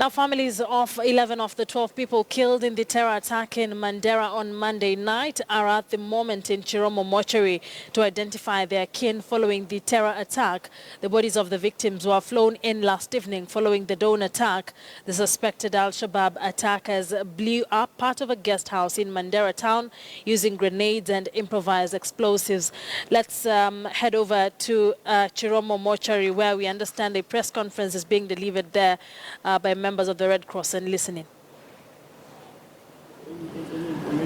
Now, families of 11 of the 12 people killed in the terror attack in Mandera on Monday night are at the moment in Chiromo mortuary to identify their kin following the terror attack. The bodies of the victims were flown in last evening following the dawn attack. The suspected Al-Shabaab attackers blew up part of a guest house in Mandera town using grenades and improvised explosives. Let's head over to Chiromo mortuary, where we understand a press conference is being delivered there by members of the Red Cross, and listening.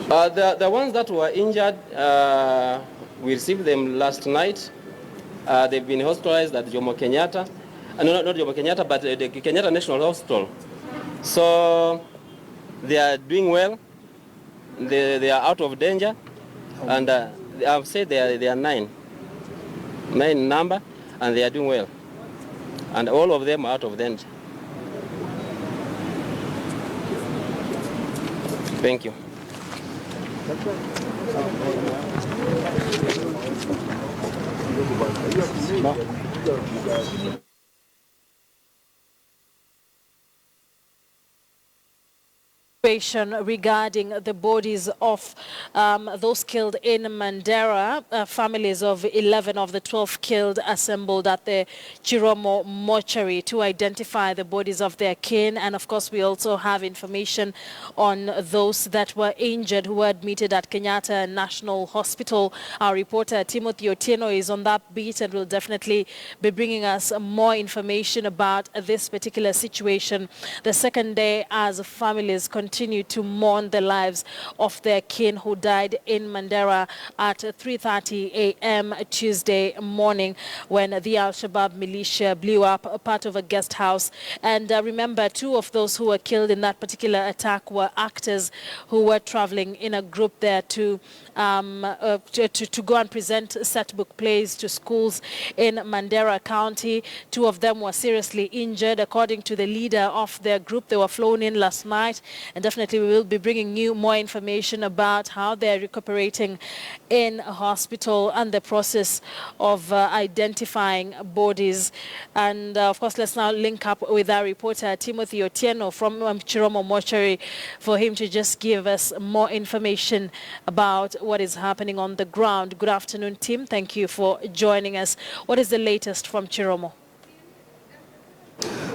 The ones that were injured, we received them last night. They've been hospitalized at Jomo Kenyatta. No, not Jomo Kenyatta, but the Kenyatta National Hospital. So they are doing well. They are out of danger. And I've said they are nine in number, and they are doing well. And all of them are out of danger. Thank you. Regarding the bodies of those killed in Mandera, families of 11 of the 12 killed assembled at the Chiromo mortuary to identify the bodies of their kin. And of course, we also have information on those that were injured who were admitted at Kenyatta National Hospital. Our reporter Timothy Otieno is on that beat and will definitely be bringing us more information about this particular situation. The second day as families continue to mourn the lives of their kin who died in Mandera at 3:30 a.m. Tuesday morning when the Al-Shabaab militia blew up a part of a guest house. And remember, two of those who were killed in that particular attack were actors who were traveling in a group there to go and present set book plays to schools in Mandera County. Two of them were seriously injured. According to the leader of their group, they were flown in last night, and definitely we will be bringing you more information about how they're recuperating in a hospital and the process of identifying bodies. And of course, let's now link up with our reporter Timothy Otieno from Chiromo mortuary for him to just give us more information about what is happening on the ground. Good afternoon, Tim. Thank you for joining us. What is the latest from Chiromo?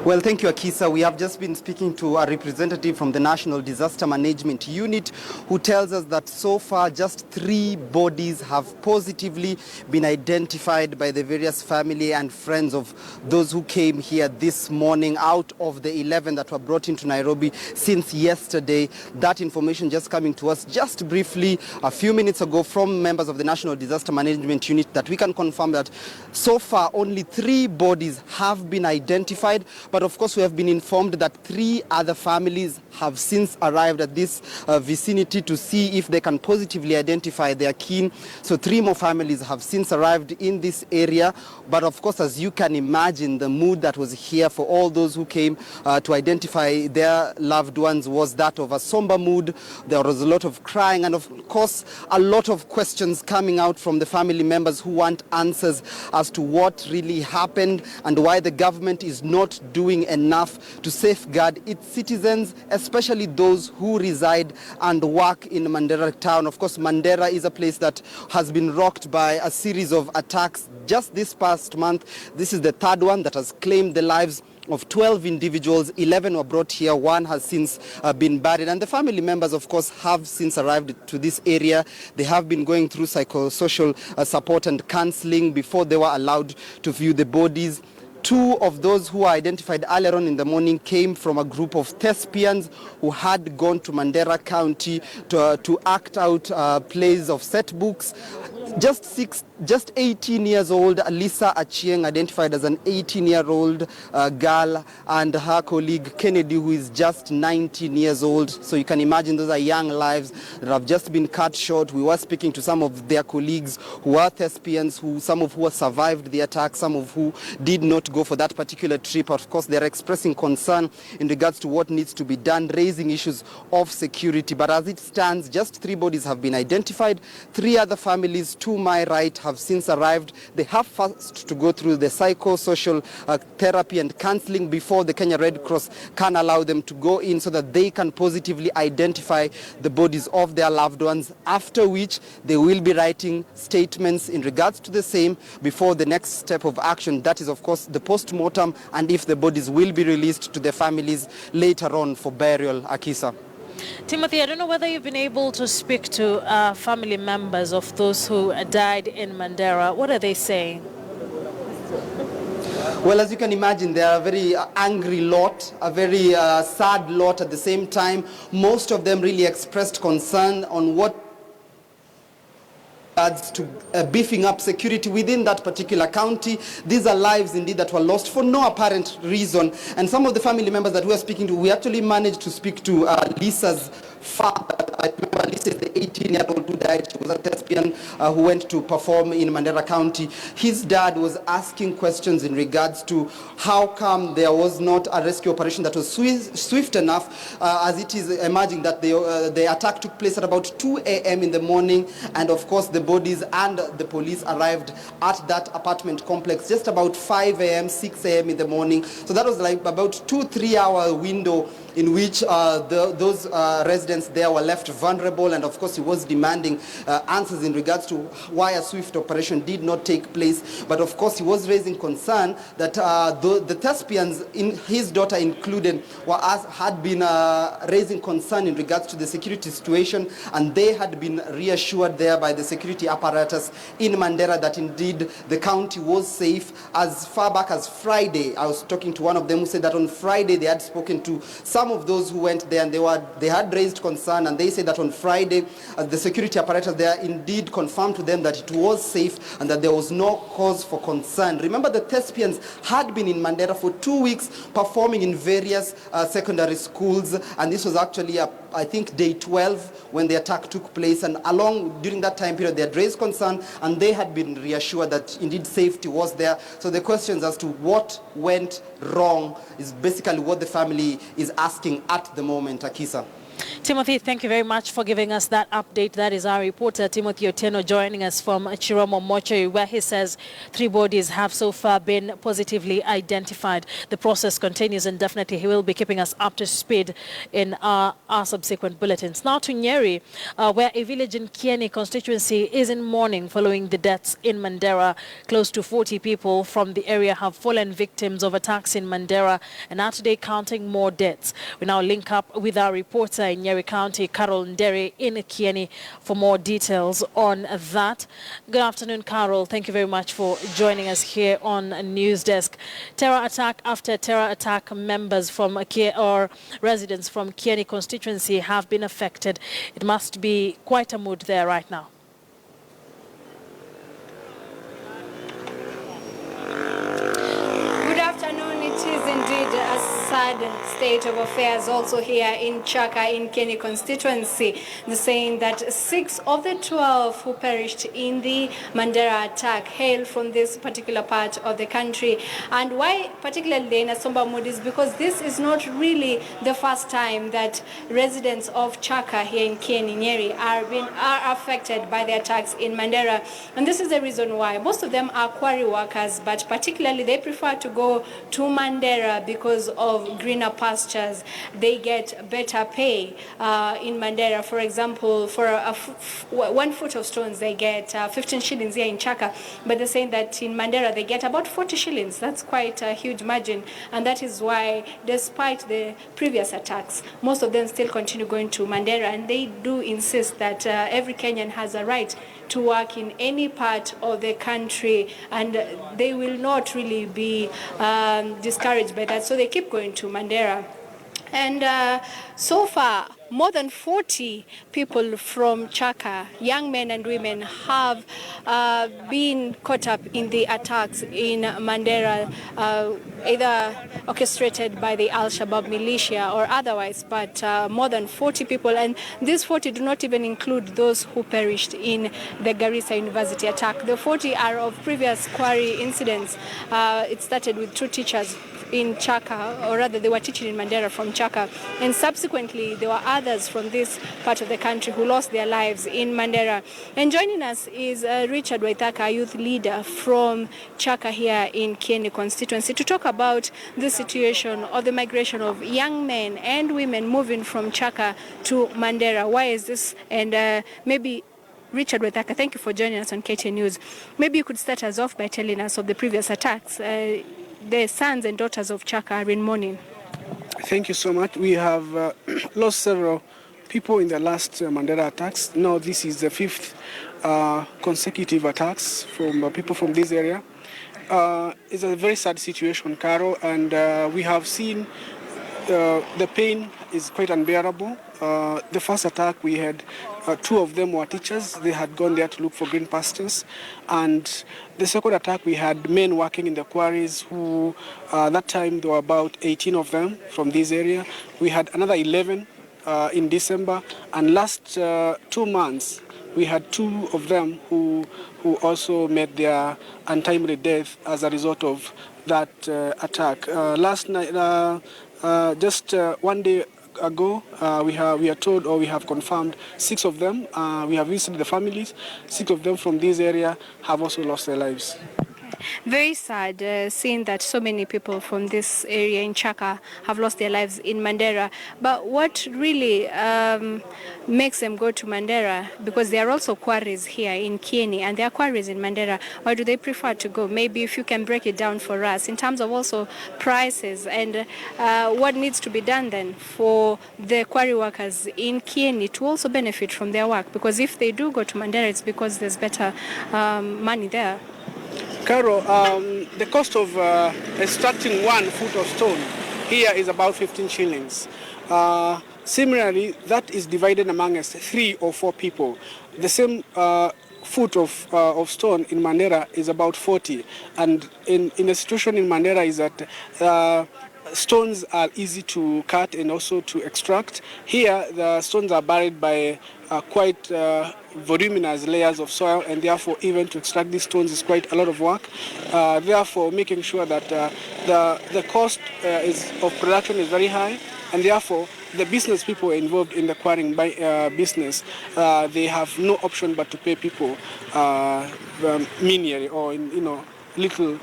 Well, thank you, Akisa. We have just been speaking to a representative from the National Disaster Management Unit who tells us that so far just 3 bodies have positively been identified by the various family and friends of those who came here this morning out of the 11 that were brought into Nairobi since yesterday. That information just coming to us just briefly a few minutes ago from members of the National Disaster Management Unit that we can confirm that so far only 3 bodies have been identified. But of course, we have been informed that 3 other families have since arrived at this vicinity to see if they can positively identify their kin. So 3 more families have since arrived in this area. But of course, as you can imagine, the mood that was here for all those who came to identify their loved ones was that of a somber mood. There was a lot of crying and of course, a lot of questions coming out from the family members who want answers as to what really happened and why the government is not doing enough to safeguard its citizens, especially those who reside and work in Mandera town. Of course, Mandera is a place that has been rocked by a series of attacks just this past month. This is the 3rd one that has claimed the lives of 12 individuals. 11 were brought here. 1 has since been buried. And the family members, of course, have since arrived to this area. They have been going through psychosocial support and counseling before they were allowed to view the bodies. 2 of those who were identified earlier on in the morning came from a group of thespians who had gone to Mandera County to act out plays of set books. Just 18 years old, Lisa Achieng, identified as an 18-year-old girl, and her colleague Kennedy, who is just 19 years old. So you can imagine those are young lives that have just been cut short. We were speaking to some of their colleagues who are thespians, some of who survived the attack, some of who did not go for that particular trip. Of course, they're expressing concern in regards to what needs to be done, raising issues of security. But as it stands, just 3 bodies have been identified. 3 other families to my right have since arrived. They have first to go through the psychosocial therapy and counseling before the Kenya Red Cross can allow them to go in so that they can positively identify the bodies of their loved ones, after which they will be writing statements in regards to the same before the next step of action. That is, of course, the post-mortem, and if the bodies will be released to their families later on for burial. Akisa. Timothy, I don't know whether you've been able to speak to family members of those who died in Mandera. What are they saying? Well, as you can imagine, they are a very angry lot, a very sad lot at the same time. Most of them really expressed concern on what to beefing up security within that particular county. These are lives indeed that were lost for no apparent reason. And some of the family members that we are speaking to, we actually managed to speak to Lisa's father. I remember Lisa is the 18-year-old who died. She was a thespian who went to perform in Mandera County. His dad was asking questions in regards to how come there was not a rescue operation that was swift enough, as it is emerging that the attack took place at about 2 a.m. in the morning, and of course the bodies and the police arrived at that apartment complex just about 5 a.m., 6 a.m. in the morning. So that was like about 2-3 hour window in which those residents there were left vulnerable, and of course he was demanding answers in regards to why a swift operation did not take place. But of course he was raising concern that the thespians, in his daughter included, had been raising concern in regards to the security situation, and they had been reassured there by the security apparatus in Mandera that indeed the county was safe. As far back as Friday, I was talking to one of them who said that on Friday they had spoken to some of those who went there, and they had raised concern, and they said that on Friday the security apparatus there indeed confirmed to them that it was safe and that there was no cause for concern. Remember, the thespians had been in Mandera for 2 weeks performing in various secondary schools, and this was actually I think day 12 when the attack took place, and during that time period they had raised concern and they had been reassured that indeed safety was there. So the questions as to what went wrong is basically what the family is asking at the moment. Akisa. Timothy, thank you very much for giving us that update. That is our reporter, Timothy Otieno, joining us from Chiromo Mortuary, where he says 3 bodies have so far been positively identified. The process continues, and definitely he will be keeping us up to speed in our subsequent bulletins. Now to Nyeri, where a village in Kieni constituency is in mourning following the deaths in Mandera. Close to 40 people from the area have fallen victims of attacks in Mandera and are today counting more deaths. We now link up with our reporter in Nyeri County, Carol Ndere in Kieni, for more details on that. Good afternoon, Carol. Thank you very much for joining us here on NewsDesk. Terror attack after terror attack, members from residents from Kieni constituency have been affected. It must be quite a mood there right now. Good afternoon. It is indeed a sad state of affairs also here in Chaka in Kieni constituency. They're saying that 6 of the 12 who perished in the Mandera attack hail from this particular part of the country. And why particularly they're in a somber mood is because this is not really the first time that residents of Chaka here in Kieni Nyeri are affected by the attacks in Mandera. And this is the reason why. Most of them are quarry workers, but particularly they prefer to go to Mandera because of greener pastures. They get better pay in Mandera. For example, for 1 foot of stones, they get 15 shillings here in Chaka. But they're saying that in Mandera, they get about 40 shillings. That's quite a huge margin. And that is why, despite the previous attacks, most of them still continue going to Mandera. And they do insist that every Kenyan has a right to work in any part of the country, and they will not really be discouraged by that. So they keep going to Mandera. And so far, more than 40 people from Chaka, young men and women, have been caught up in the attacks in Mandera, either orchestrated by the Al-Shabaab militia or otherwise, but more than 40 people. And these 40 do not even include those who perished in the Garissa University attack. The 40 are of previous quarry incidents. It started with 2 teachers in Chaka, or rather they were teaching in Mandera from Chaka, and subsequently there were others from this part of the country who lost their lives in Mandera. And joining us is Richard Waithaka, youth leader from Chaka here in Kieni constituency, to talk about the situation of the migration of young men and women moving from Chaka to Mandera. Why is this? And maybe Richard Waithaka, thank you for joining us on KTN News. Maybe you could start us off by telling us of the previous attacks. The sons and daughters of Chaka are in mourning. Thank you so much. We have lost several people in the last Mandera attacks. Now this is the 5th consecutive attacks from people from this area. It's a very sad situation, Caro, and we have seen the pain is quite unbearable. The first attack we had, 2 of them were teachers. They had gone there to look for green pastures. And the second attack we had men working in the quarries who, that time there were about 18 of them from this area. We had another 11 in December. And last 2 months, we had 2 of them who also met their untimely death as a result of that attack. Last night, just 1 day ago, we are told, or we have confirmed, 6 of them. We have visited the families. 6 of them from this area have also lost their lives. Very sad seeing that so many people from this area in Chaka have lost their lives in Mandera. But what really makes them go to Mandera, because there are also quarries here in Kieni and there are quarries in Mandera, why do they prefer to go? Maybe if you can break it down for us in terms of also prices and what needs to be done then for the quarry workers in Kieni to also benefit from their work, because if they do go to Mandera, it's because there's better money there. Caro, the cost of extracting 1 foot of stone here is about 15 shillings. Similarly, that is divided among us 3 or 4 people. The same foot of stone in Mandera is about 40. And in the situation in Mandera is that stones are easy to cut and also to extract. Here, the stones are buried by quite voluminous layers of soil, and therefore even to extract these stones is quite a lot of work. Therefore, making sure that the cost of production is very high, and therefore the business people involved in the quarrying business, they have no option but to pay people menially or little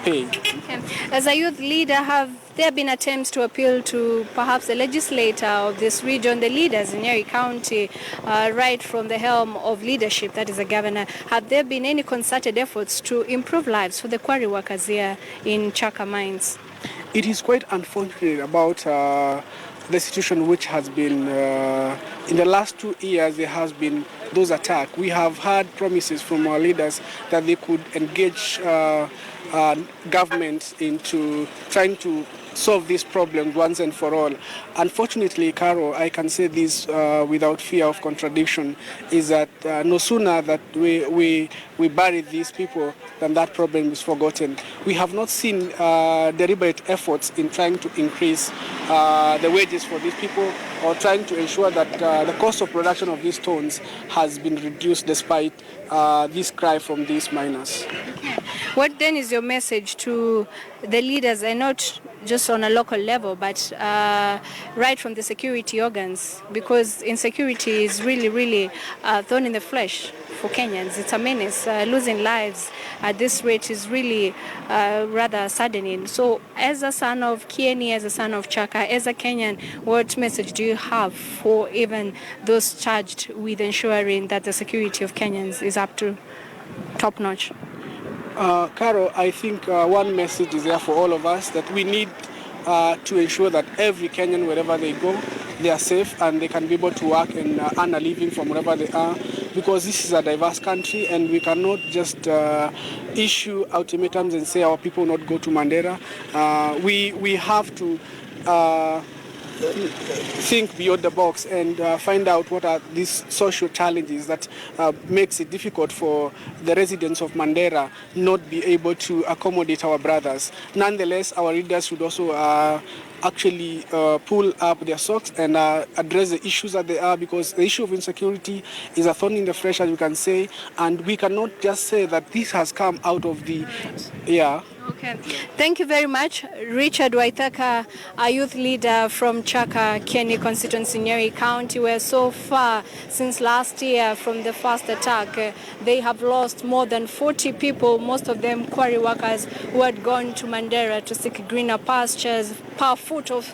pay. Okay. As a youth leader, have there been attempts to appeal to perhaps the legislator of this region, the leaders in Nyeri County, right from the helm of leadership, that is the governor? Have there been any concerted efforts to improve lives for the quarry workers here in Chaka mines? It is quite unfortunate about the situation which has been, in the last 2 years, there has been those attacks. We have had promises from our leaders that they could engage government into trying to solve this problem once and for all. Unfortunately, Caro, I can say this without fear of contradiction, is that no sooner that we bury these people than that problem is forgotten. We have not seen deliberate efforts in trying to increase the wages for these people or trying to ensure that the cost of production of these stones has been reduced despite this cry from these miners. What then is your message to the leaders, and not just on a local level, but right from the security organs? Because insecurity is really thorn in the flesh for Kenyans. It's a menace. Losing lives at this rate is really rather saddening. So as a son of Kieni, as a son of Chaka, as a Kenyan, what message do you have for even those charged with ensuring that the security of Kenyans is up to top notch? Caro, I think one message is there for all of us, that we need to ensure that every Kenyan, wherever they go, they are safe and they can be able to work and earn a living from wherever they are, because this is a diverse country and we cannot just issue ultimatums and say our people not go to Mandera. We have to think beyond the box and find out what are these social challenges that makes it difficult for the residents of Mandera not be able to accommodate our brothers. Nonetheless, our leaders should also actually pull up their socks and address the issues that they are, because the issue of insecurity is a thorn in the flesh, as you can say, and we cannot just say that this has come out of the Okay. Thank you very much. Richard Waithaka, a youth leader from Chaka, Kieni constituency, Nyeri County, where so far since last year from the first attack, they have lost more than 40 people, most of them quarry workers who had gone to Mandera to seek greener pastures. Per foot of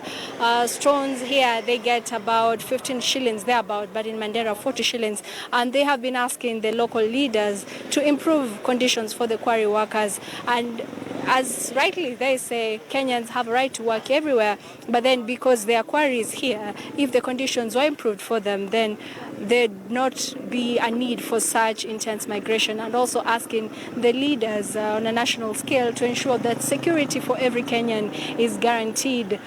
stones here, they get about 15 shillings thereabout, but in Mandera 40 shillings. And they have been asking the local leaders to improve conditions for the quarry workers. And as rightly they say, Kenyans have a right to work everywhere, but then because their quarries here, if the conditions were improved for them, then there'd not be a need for such intense migration, and also asking the leaders on a national scale to ensure that security for every Kenyan is guaranteed.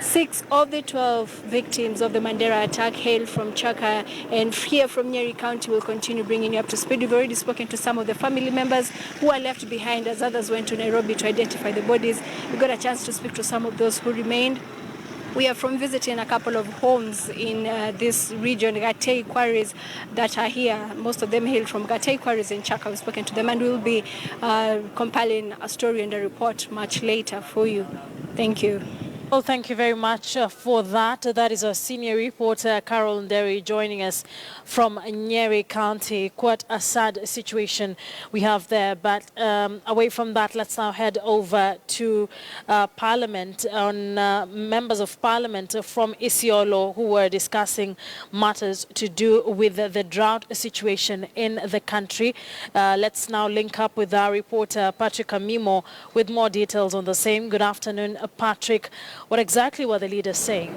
6 of the 12 victims of the Mandera attack hail from Chaka, and here from Nyeri County will continue bringing you up to speed. We've already spoken to some of the family members who are left behind as others went to Nairobi to identify the bodies. We got a chance to speak to some of those who remained. We are from visiting a couple of homes in this region, Gatei quarries that are here. Most of them hail from Gatei quarries in Chaka. We've spoken to them, and we'll be compiling a story and a report much later for you. Thank you. Well, thank you very much for that. That is our senior reporter, Carol Nderi, joining us from Nyeri County. Quite a sad situation we have there. But away from that, let's now head over to Parliament on members of Parliament from Isiolo who were discussing matters to do with the drought situation in the country. Let's now link up with our reporter, Patrick Amimo, with more details on the same. Good afternoon, Patrick. What exactly were the leaders saying?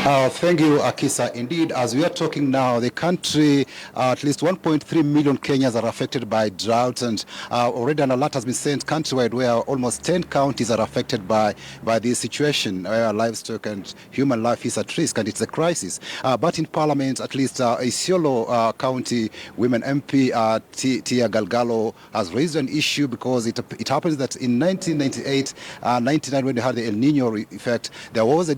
Thank you, Akisa. Indeed, as we are talking now, the country, at least 1.3 million Kenyans are affected by drought, and already an alert has been sent countrywide where almost 10 counties are affected by this situation, where livestock and human life is at risk, and it's a crisis. But in Parliament, at least Isiolo County Women MP Tia Galgalo has raised an issue because it happens that in 1998, 99, when they had the El Nino effect, there was a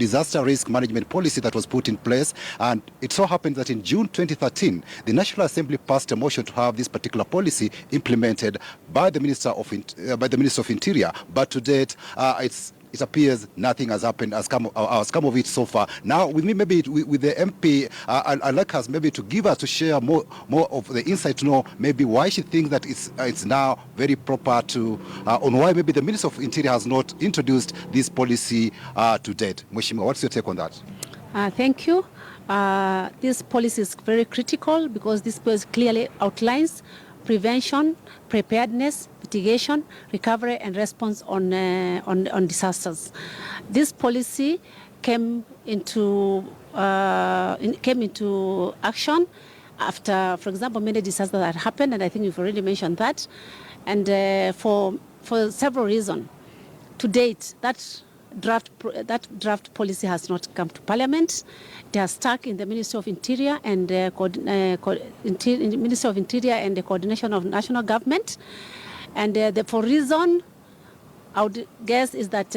disaster risk management policy that was put in place, and it so happened that in June 2013 the National Assembly passed a motion to have this particular policy implemented by the Minister of Interior, but to date it appears nothing has happened, has come of it so far. Now, with me, maybe with the MP, I'd like us maybe to give us to share more of the insight to know maybe why she thinks that it's now very proper to on why maybe the Minister of Interior has not introduced this policy to date. Mheshimiwa, what's your take on that? Thank you. This policy is very critical because this policy clearly outlines prevention, preparedness, mitigation, recovery, and response on disasters. This policy came into action after, for example, many disasters that happened, and I think you've already mentioned that. And for several reasons, to date, that draft policy has not come to Parliament. It has stuck in the Ministry of Interior and Ministry of Interior and the coordination of national government. And for reason, I would guess, is that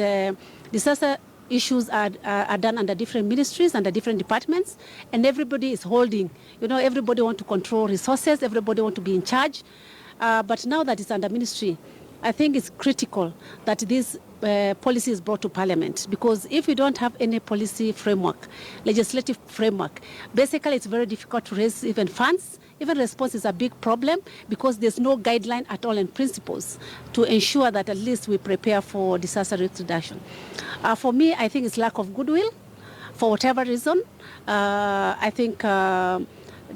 disaster issues are done under different ministries, under different departments, and everybody is holding. Everybody want to control resources, everybody want to be in charge. But now that it's under ministry, I think it's critical that this policy is brought to Parliament, because if we don't have any policy framework, legislative framework, basically it's very difficult to raise even funds. Even response is a big problem because there's no guideline at all and principles to ensure that at least we prepare for disaster risk reduction. For me, I think it's lack of goodwill for whatever reason. I think the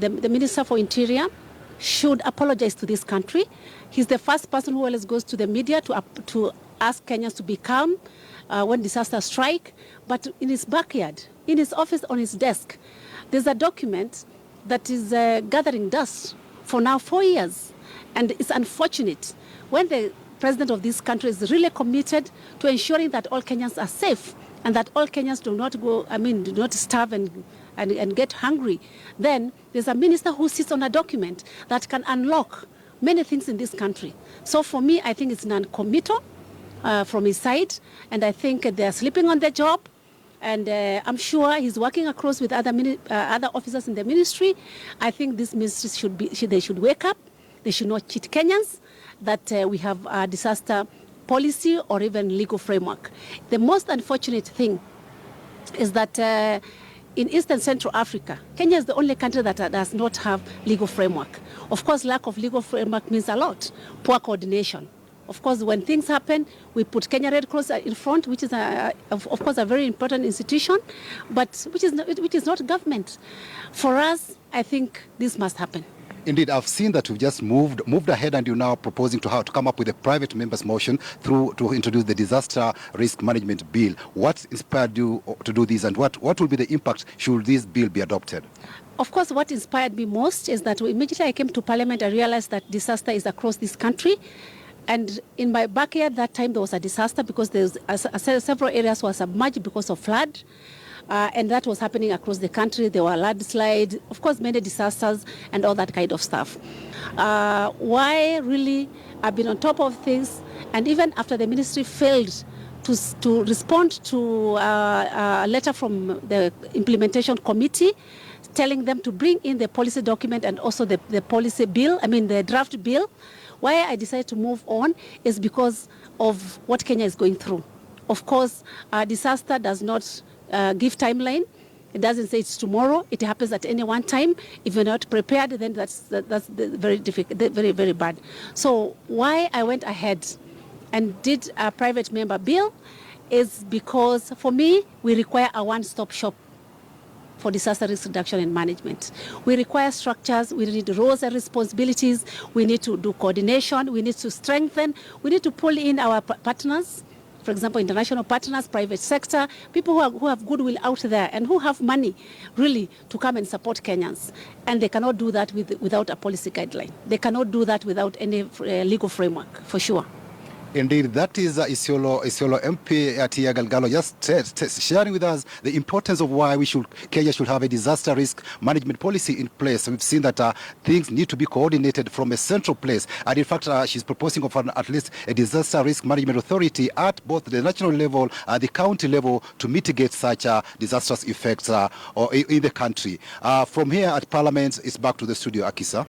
Minister for Interior should apologize to this country. He's the first person who always goes to the media to ask Kenyans to be calm when disasters strike. But in his backyard, in his office, on his desk, there's a document that is gathering dust for now 4 years. And it's unfortunate when the president of this country is really committed to ensuring that all Kenyans are safe and that all Kenyans do not starve and get hungry. Then there's a minister who sits on a document that can unlock many things in this country. So for me, I think it's non-committal from his side, and I think they're sleeping on the job. And I'm sure he's working across with other officers in the ministry. I think this ministry should wake up. they should not cheat Kenyans, that we have a disaster policy or even legal framework. The most unfortunate thing is that in Eastern Central Africa, Kenya is the only country that does not have legal framework. Of course, lack of legal framework means a lot. Poor coordination. Of course, when things happen, we put Kenya Red Cross in front, which is, of course, a very important institution, but which is not government. For us, I think this must happen. Indeed, I've seen that you've just moved ahead, and you're now proposing to come up with a private member's motion to introduce the disaster risk management bill. What inspired you to do this, and what will be the impact should this bill be adopted? Of course, what inspired me most is that immediately I came to Parliament, I realized that disaster is across this country. And in my backyard that time, there was a disaster because several areas were submerged because of flood. And that was happening across the country. There were landslides, of course, many disasters and all that kind of stuff. Why really I've been on top of things, and even after the ministry failed to respond to a letter from the implementation committee telling them to bring in the policy document and also the policy bill, the draft bill. Why I decided to move on is because of what Kenya is going through. Of course, a disaster does not give timeline. It doesn't say it's tomorrow. It happens at any one time. If you're not prepared, then that's very difficult, very, very bad. So why I went ahead and did a private member bill is because, for me, we require a one-stop shop for disaster risk reduction and management. We require structures, we need roles and responsibilities, we need to do coordination, we need to strengthen, we need to pull in our partners, for example, international partners, private sector, people who have goodwill out there and who have money really to come and support Kenyans. And they cannot do that without a policy guideline. They cannot do that without any legal framework, for sure. Indeed, that is Isiolo MP Tia Galgalo just sharing with us the importance of why Kenya should have a disaster risk management policy in place. We've seen that things need to be coordinated from a central place, and in fact, she's proposing of at least a disaster risk management authority at both the national level and the county level to mitigate such disastrous effects in the country. From here at Parliament, it's back to the studio, Akisa.